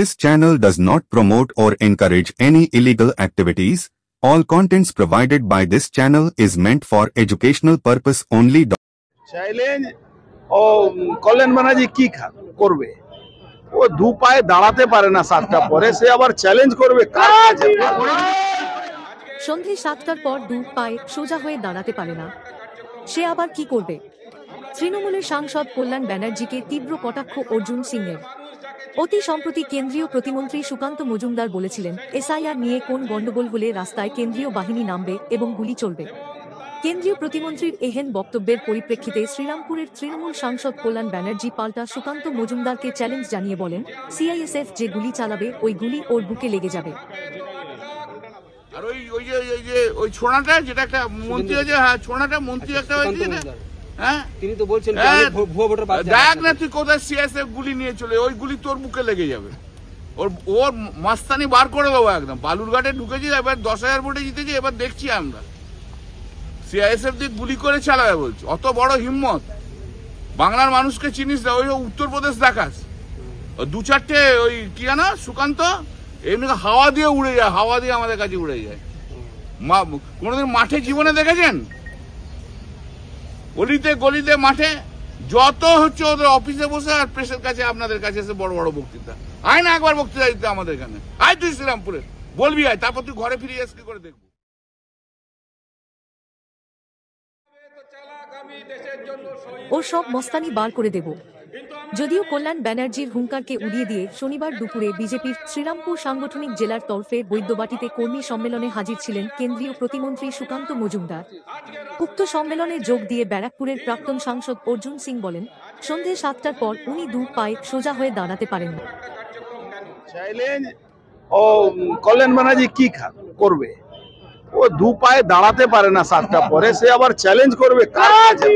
This channel does not promote or encourage any illegal activities. All contents provided by this channel is meant for educational purpose only. Challenge ও কল্যাণ ব্যানার্জি কি করবে? ও দু পায়ে দাঁড়াতে পারে না 7টা পরে, সে আবার চ্যালেঞ্জ করবে কার কাছে? সন্ধে 7টার পর দু পায়ে সোজা হয়ে দাঁড়াতে পারে না, সে আবার কি করবে? তৃণমূলের সাংসদ কল্যাণ ব্যানার্জিকে তীব্র কটাক্ষ অর্জুন সিংয়ের। অতি সম্প্রতি কেন্দ্রীয় প্রতিমন্ত্রী সুকান্ত মজুমদার বলেছিলেন, এসআইআর নিয়ে কোন গন্ডগোল হলে রাস্তায় কেন্দ্রীয় বাহিনী নামবে এবং গুলি চলবে। কেন্দ্রীয় প্রতিমন্ত্রীর এহেন বক্তব্যের পরিপ্রেক্ষিতে শ্রীরামপুরের তৃণমূল সাংসদ কল্যাণ ব্যানার্জি পাল্টা সুকান্ত মজুমদারকে চ্যালেঞ্জ জানিয়ে বলেন, সিআইএসএফ যে গুলি চালাবে ওই গুলি ওর বুকে লেগে যাবে। আর ওই ছোড়াটা যেটা একটা মন্ত্রী আছে, হ্যাঁ ছোড়াটা মন্ত্রী একটা হয়েছে, হ্যাঁ তিনি তো বলছেন দেখ না তুই কোথায় সিআইএসএফ গুলি নিয়ে চলে, ওই গুলি তোর বুকে লেগে যাবে। ওর মাস্তানি বার করে দেবো একদম। বালুরঘাটে ঢুকেছি, এবার 10,000 ভোটে জিতেছি, এবার দেখছি আমরা সিআইএসএফ দিয়ে গুলি করে চালাবে বলছি। অত বড় হিম্মত! বাংলার মানুষকে চিনিস না, ওই উত্তরপ্রদেশ দেখাস, দু চারটে ওই কি জানা সুকান্ত এমনি হাওয়া দিয়ে উড়ে যায়, হাওয়া দিয়ে আমাদের কাছে উড়ে যায়। কোনোদিন মাঠে জীবনে দেখেছেন? গলিতে গলিতে মাঠে যত হচ্ছে ওদের অফিসে বসে আর প্রেসের কাছে আপনাদের কাছে এসে বড় বড় বক্তৃতা। আয় না একবার বক্তৃতা দিতে আমাদের এখানে, আয় তুই শ্রীরামপুরে বলবি, আয়, তারপর তুই ঘরে ফিরে যাস কি করে দেখবো। ওর সব মস্তানি বার করে দেব। যদিও কল্যাণ ব্যানার্জির হুঙ্কারকে উড়িয়ে দিয়ে শনিবার দুপুরে বিজেপির শ্রীরামপুর সাংগঠনিক জেলার তরফে বৈদ্যবাটিতে কর্মী সম্মেলনে হাজির ছিলেন কেন্দ্রীয় প্রতিমন্ত্রী সুকান্ত মজুমদার। উক্ত সম্মেলনে যোগ দিয়ে ব্যারাকপুরের প্রাক্তন সাংসদ অর্জুন সিং বলেন, সন্ধে 7টার পর উনি দু পায়ে সোজা হয়ে দাঁড়াতে পারেন না। চ্যালেঞ্জ ও কল্যাণ ব্যানার্জি কি করবে? ও দু পায়ে দাঁড়াতে পারে না 7টা পরে, সে আবার চ্যালেঞ্জ করবে কার কাছে?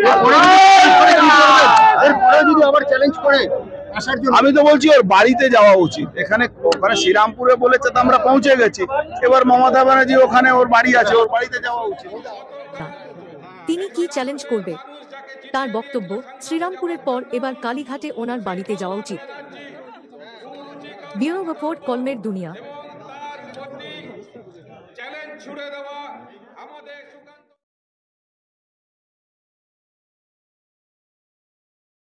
যদি আবার চ্যালেঞ্জ করে আমি তো বলছি ওর বাড়িতে যাওয়া উচিত। এখানে ওখানে শ্রীরামপুরে বলেছে তো আমরা পৌঁছে গেছি, এবার মমতা ব্যানার্জি ওখানে ওর বাড়ি আছে, ওর বাড়িতে যাওয়া উচিত। তিনি কি চ্যালেঞ্জ করবে? তার বক্তব্য, শ্রীরামপুরের পর এবার কালীঘাটে ওনার বাড়িতে যাওয়া উচিত। ব্যুরো রিপোর্ট, কলমের দুনিয়া।